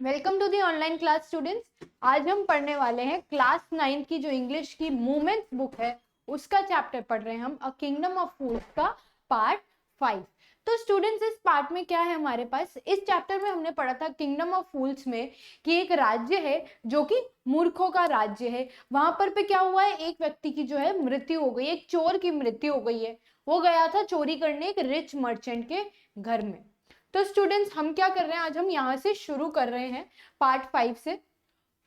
Welcome to the online class students. आज हम पढ़ने वाले हैं क्लास 9 की जो इंग्लिश की मूवमेंट्स बुक है उसका चैप्टर पढ़ रहे हैं हम अ किंगडम ऑफ फूल्स का पार्ट 5। तो स्टूडेंट्स इस पार्ट में क्या है हमारे पास, इस चैप्टर में हमने पढ़ा था किंगडम ऑफ फूल्स में कि एक राज्य है जो कि मूर्खों का राज्य है। वहां पर पे क्या हुआ है, एक व्यक्ति की जो है मृत्यु हो गई, एक चोर की मृत्यु हो गई है। वो गया था चोरी करने एक रिच मर्चेंट के घर में। तो स्टूडेंट्स हम क्या कर रहे हैं, आज हम यहाँ से शुरू कर रहे हैं पार्ट 5 से।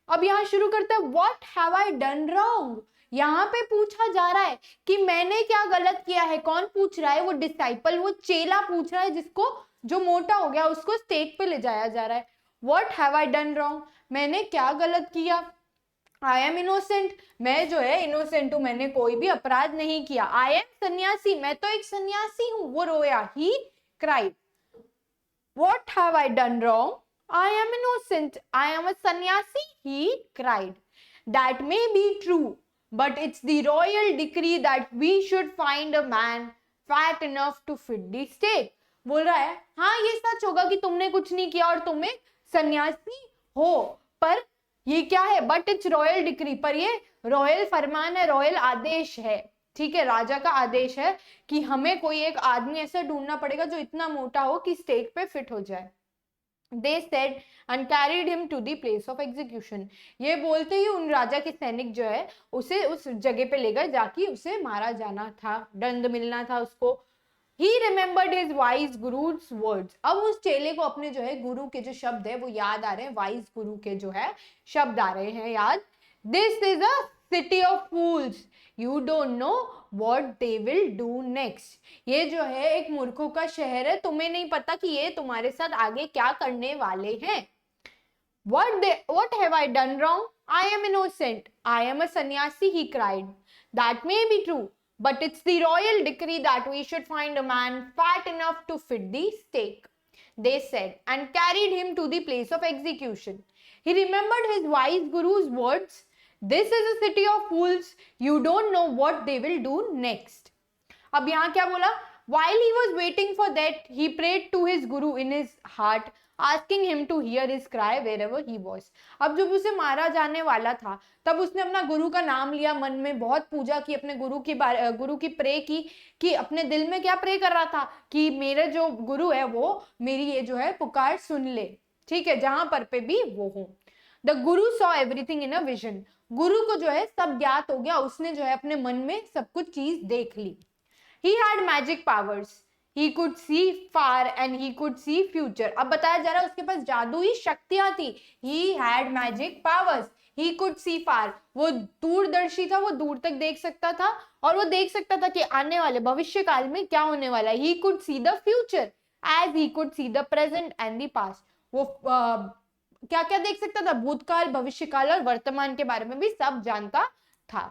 अब यहाँ शुरू करते हैं, what have I done wrong. यहाँ पे पूछा जा रहा है कि मैंने क्या गलत किया है। कौन पूछ रहा है? वो डिसाइपल, वो चेला पूछ रहा है, जिसको जो मोटा हो गया उसको स्टेक पे ले जाया जा रहा है। What have I done wrong, मैंने क्या गलत किया। आई एम इनोसेंट, मैं जो है इनोसेंट हूं, मैंने कोई भी अपराध नहीं किया। आई एम सन्यासी, मैं तो एक सन्यासी हूं। वो रोया, he cried. What have I done wrong? I am innocent. I am a sannyasi, he cried. That may be true, but it's the royal decree that we should find a man fat enough to fit the stake. बोल रहा है, हाँ ये सच होगा कि तुमने कुछ नहीं किया और तुम एक सन्यासी हो, पर ये क्या है, बट इट्स रॉयल डिक्री, पर ये रॉयल फरमान है, रॉयल आदेश है। ठीक है, राजा का आदेश है कि हमें कोई एक आदमी ऐसा ढूंढना पड़ेगा जो इतना मोटा हो कि स्टेक पे फिट हो जाए। They said and carried him to the place of execution. ये बोलते ही उन राजा के सैनिक जो है उसे उस जगह पे ले गए जाके उसे मारा जाना था, दंड मिलना था उसको। He remembered his wise guru's words. अब उस चेले को अपने जो है गुरु के जो शब्द है वो याद आ रहे हैं, वाइज गुरु के जो है शब्द आ रहे हैं याद। This is a city of fools. You don't know what they will do next. ये जो है एक मूर्खों का शहर है, तुम्हें नहीं पता कि ये तुम्हारे साथ आगे क्या करने वाले हैं। What have I done wrong? I am innocent. I am a sannyasi, he cried. That may be true, but it's the royal decree that we should find a man fat enough to fit the stake. They said, and carried him to the place of execution. He remembered his wise guru's words. This is a city of fools. You don't know what they will do next. अब यहाँ क्या बोला, while he was waiting for that, he prayed to his guru in his heart, asking him to hear his cry wherever he was. अब जब उसे मारा जाने वाला था तब उसने अपना गुरु का नाम लिया, मन में बहुत पूजा की, अपने गुरु की प्रे की, कि अपने दिल में क्या प्रे कर रहा था कि मेरे जो गुरु है वो मेरी ये जो है पुकार सुन ले। ठीक है, जहां पर पे भी वो हो। The Guru saw everything in a vision, गुरु को जो है सब ज्ञात हो गया, उसने जो है अपने मन में सब कुछ चीज देख ली। He had magic powers. He could see far and he could see future. अब बताया जा रहा है उसके पास जादुई शक्तियां थी। He had magic powers. He could see far. वो दूरदर्शी था, वो दूर तक देख सकता था और वो देख सकता था कि आने वाले भविष्य काल में क्या होने वाला है। He could see the future as he could see the present and the past. वो क्या क्या देख सकता था, भूतकाल, भविष्यकाल और वर्तमान के बारे में भी सब जानता था।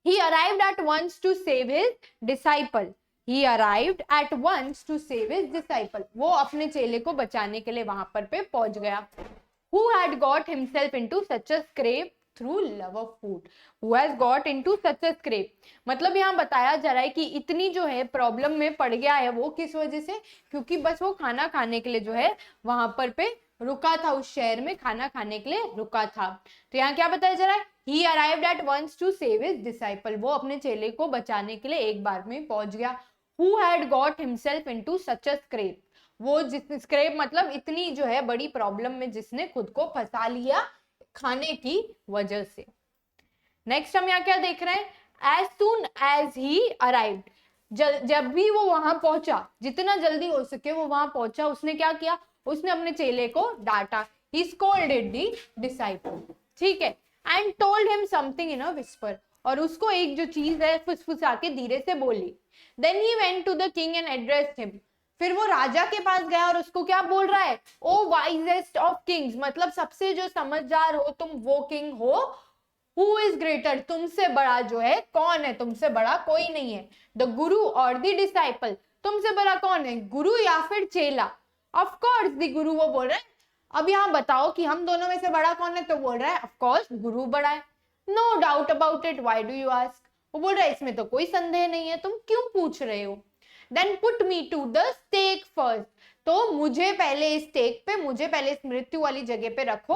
He arrived at once to save his disciple. He arrived at once to save his disciple. वो अपने चेले को बचाने के लिए वहां पर पे पहुंच गया। Who had got himself into such a scrape through love of food? Who has got into such a scrape? मतलब यहाँ बताया जा रहा है कि इतनी जो है प्रॉब्लम में पड़ गया है वो किस वजह से, क्योंकि बस वो खाना खाने के लिए जो है वहां पर पे रुका था, उस शहर में खाना खाने के लिए रुका था। तो यहाँ क्या बताया जा रहा है, He arrived at once to save his disciple. वो अपने चेले को बचाने के लिए एक बार में पहुंच गया। Who had got himself into such a scrape? वो जिस स्क्रेप मतलब इतनी जो है बड़ी प्रॉब्लम में जिसने खुद को फंसा लिया खाने की वजह से। नेक्स्ट हम यहाँ क्या देख रहे हैं, as soon as he arrived, जब भी वो वहां पहुंचा, जितना जल्दी हो सके वो वहां पहुंचा, उसने क्या किया, उसने अपने चेले को डांटा। He scolded the disciple. ठीक है, and told him something in a whisper, और उसको एक जो चीज है फुसफुसा के धीरे से बोली। Then he went to the king and addressed him. फिर वो राजा के पास गया और उसको क्या बोल रहा है, ओ वाइजेस्ट ऑफ किंग्स, मतलब सबसे जो समझदार हो तुम वो किंग हो। Who is greater, तुमसे बड़ा जो है कौन है, तुमसे बड़ा कोई नहीं है। द गुरु और द डिसाइपल, तुमसे बड़ा कौन है, गुरु या फिर चेला। ऑफ कोर्स द गुरु, वो बोल रहे हैं अब यहाँ बताओ कि हम दोनों में से बड़ा कौन है, तो बोल रहा है ऑफ कोर्स गुरु बड़ा है। No doubt about it, why do you ask, वो बोल रहा है इसमें तो कोई संदेह नहीं है, तुम क्यों पूछ रहे हो। Then put me to the stake first, तो मुझे पहले इस स्टेक पे, मुझे पहले इस मृत्यु वाली जगह पे रखो,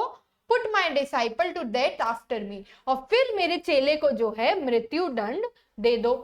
put my disciple to death after me, और फिर मेरे चेले को जो है मृत्यु दंड दे दो।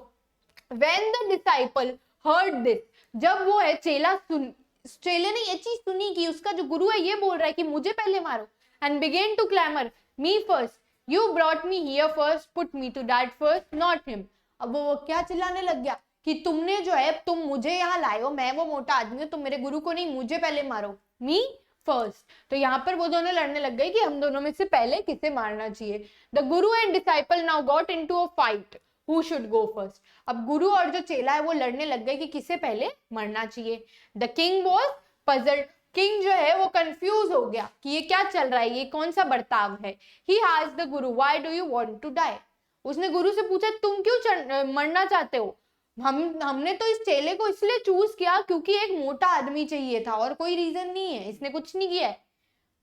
When the disciple heard this, जब वो है चेले ने ये चीज सुनी कि उसका जो गुरु है ये बोल रहा है कि मुझे पहले मारो, and began to clamor, me first, you brought me here first, put me to death first, not him। अब वो क्या चिल्लाने लग गया कि तुमने जो है, तुम मुझे यहाँ लाए हो, मैं वो मोटा आदमी हूँ, तुम मेरे गुरु को नहीं, मुझे पहले मारो, मी फर्स्ट। तो यहाँ पर वो दोनों लड़ने लग गए कि हम दोनों में से पहले किसे मारना चाहिए। The Guru and disciple now got into a fight, who should go first. अब गुरु और जो चेला है वो लड़ने लग गए कि किसे पहले मरना चाहिए। The king was puzzled, king जो है वो कंफ्यूज हो गया कि ये क्या चल रहा है, ये कौन सा बर्ताव है। He asked the guru, why do you want to die. उसने गुरु से पूछा, तुम क्यों मरना चाहते हो। हमने तो इस चेले को इसलिए चूज किया क्योंकि एक मोटा आदमी चाहिए था, और कोई रीजन नहीं है, इसने कुछ नहीं किया है।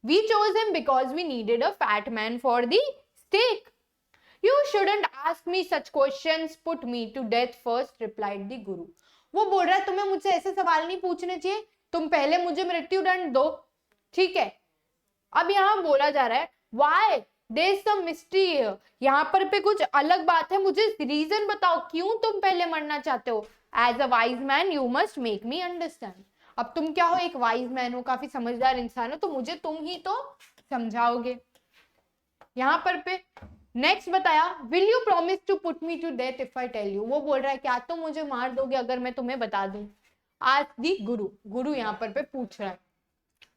We chose him because we needed a fat man for the stake. You shouldn't ask me such questions. Put me to death first, replied the guru. वो बोल रहा है तुम्हें मुझसे ऐसे सवाल नहीं पूछने चाहिए, तुम पहले मुझे मृत्यु दंड दो, ठीक है। अब यहाँ बोला जा रहा है why there is some mystery here, यहाँ पर पे कुछ अलग बात है, मुझे रीजन बताओ क्यों तुम पहले मरना चाहते हो। As a wise man you must make me understand। अब तुम क्या हो, एक वाइज मैन हो, काफी समझदार इंसान हो, तो मुझे तुम ही तो समझाओगे। यहाँ पर पे नेक्स्ट बताया, will you promise to put me to death if I tell you. वो बोल रहा है क्या तुम मुझे मार दोगे अगर मैं तुम्हें बता दूं। आज दी गुरु, गुरु यहाँ पर पे पूछ रहा है।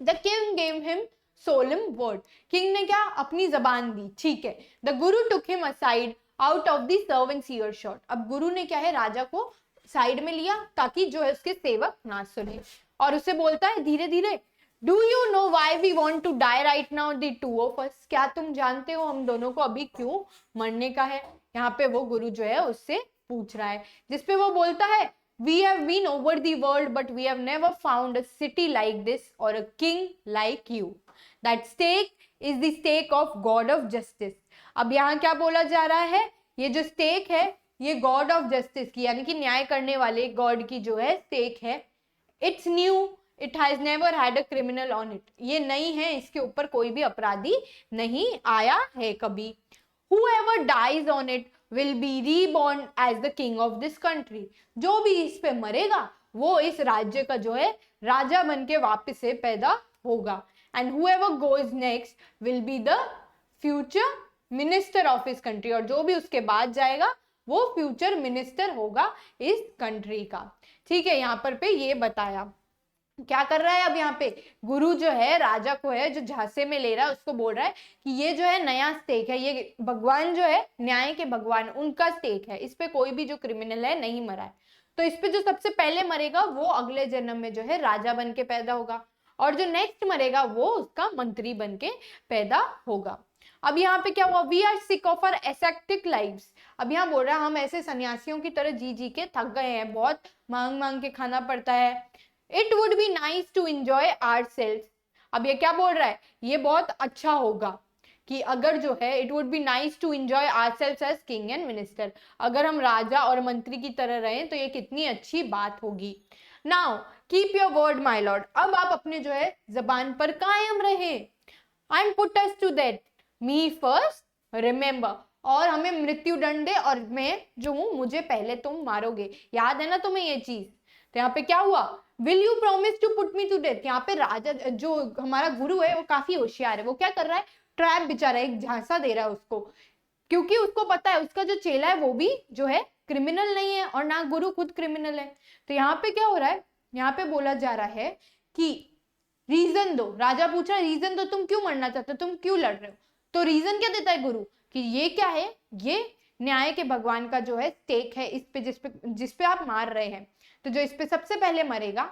The king gave him solemn word, king ने क्या अपनी जबान दी, ठीक है। The guru took him aside out of the servants' earshot. अब गुरु ने क्या है राजा को साइड में लिया ताकि जो है उसके सेवक ना सुने, और उसे बोलता है धीरे धीरे, do you know why we want to die right now the two of us. क्या तुम जानते हो हम दोनों को अभी क्यों मरने का है। यहाँ पे वो गुरु जो है उससे पूछ रहा है, जिसपे वो बोलता है, we have been over the world but we have never found a city like this or a king like you. That stake is the stake of God of justice। अब यहाँ क्या बोला जा रहा है, ये जो स्टेक है ये गॉड ऑफ जस्टिस की, यानी कि न्याय करने वाले गॉड की जो है स्टेक है। It's new, it has never had a criminal on it. ये नई है, इसके ऊपर कोई भी अपराधी नहीं आया है कभी। Whoever dies on it will be reborn as the king of this country। जो भी इस पे मरेगा वो इस राज्य का जो है राजा बन के वापिस से पैदा होगा। And whoever goes next will be the future minister of his country। और जो भी उसके बाद जाएगा वो फ्यूचर मिनिस्टर होगा इस कंट्री का, ठीक है। यहाँ पर पे ये बताया क्या कर रहा है। अब यहाँ पे गुरु जो है राजा को है जो झांसे में ले रहा है उसको बोल रहा है कि ये जो है नया स्टेक है, ये भगवान जो है न्याय के भगवान उनका स्टेक है, इस पे कोई भी जो क्रिमिनल है नहीं मरा है। तो इस पे जो सबसे पहले मरेगा वो अगले जन्म में जो है राजा बन के पैदा होगा, और जो नेक्स्ट मरेगा वो उसका मंत्री बन के पैदा होगा। अब यहाँ पे क्या हुआ, we are sick of our ascetic lives. अब यहाँ बोल रहा है हम ऐसे सन्यासियों की तरह जी जी के थक गए हैं, बहुत मांग मांग के खाना पड़ता है। It would be nice to enjoy ourselves। अब ये क्या बोल रहा है, ये बहुत अच्छा होगा कि अगर जो है it would be nice to enjoy ourselves as king and minister। अगर हम राजा और मंत्री की तरह रहें तो ये कितनी अच्छी बात होगी। Now keep your word my lord। अब आप अपने जो है जबान पर कायम रहे। And put us to death, me first remember। और हमें मृत्यु दंड दे और मैं जो हूं मुझे पहले तुम मारोगे, याद है ना तुम्हें ये चीज। तो यहाँ पे क्या हुआ, will you promise to put me to death. यहाँ पे राजा जो हमारा गुरु है वो काफी होशियार है, वो क्या कर रहा है, ट्रैप बेचारा एक झांसा दे रहा है उसको, क्योंकि उसको पता है उसका जो चेला है वो भी जो है क्रिमिनल नहीं है और ना गुरु खुद क्रिमिनल है। तो यहाँ पे क्या हो रहा है, यहाँ पे बोला जा रहा है कि रीजन दो। राजा पूछ रहा है रीजन दो, तुम क्यों मरना चाहते हो, तुम क्यों लड़ रहे हो। तो रीजन क्या देता है गुरु कि ये क्या है, ये न्याय के भगवान का जो है स्टेक है, इस पे जिस पे आप मार रहे हैं। तो जो इस पे सबसे पहले मरेगा,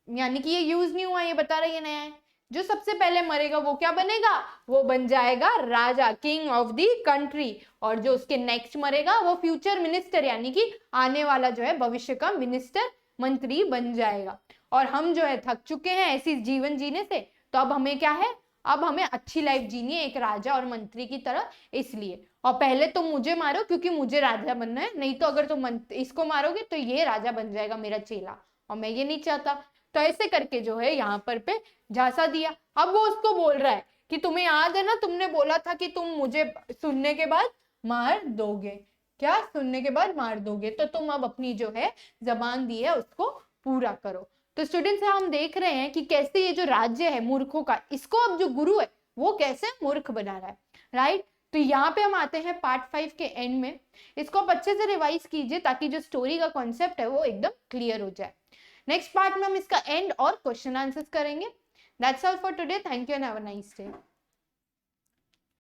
यानी कि ये यूज नहीं हुआ, ये बता रहा है ये नया है, जो सबसे पहले मरेगा वो क्या बनेगा, वो बन जाएगा राजा, किंग ऑफ द कंट्री। और जो उसके नेक्स्ट मरेगा वो फ्यूचर मिनिस्टर, यानी कि आने वाला जो है भविष्य का मिनिस्टर, मंत्री बन जाएगा। और हम जो है थक चुके हैं ऐसी जीवन जीने से, तो अब हमें क्या है, अब हमें अच्छी लाइफ जीनी है एक राजा और मंत्री की तरह। इसलिए और पहले तुम मुझे मारो क्योंकि मुझे राजा बनना है, नहीं तो अगर तुम इसको मारोगे तो ये राजा बन जाएगा मेरा चेला, और मैं ये नहीं चाहता। तो ऐसे करके जो है यहाँ पर पे झांसा दिया। अब वो उसको बोल रहा है कि तुम्हें याद है ना, तुमने बोला था कि तुम मुझे सुनने के बाद मार दोगे, क्या सुनने के बाद मार दोगे, तो तुम अब अपनी जो है जबान दी है उसको पूरा करो। तो स्टूडेंट्स हम देख रहे हैं कि कैसे ये जो राज्य है मूर्खों का, इसको अब जो गुरु है वो कैसे मूर्ख बना रहा है, राइट। तो यहाँ पे हम आते हैं पार्ट 5 के एंड में। इसको आप अच्छे से रिवाइज कीजिए ताकि जो स्टोरी का कॉन्सेप्ट है वो एकदम क्लियर हो जाए। नेक्स्ट पार्ट में हम इसका एंड और क्वेश्चन आंसर्स करेंगे। That's all for today, thank you and have a nice day.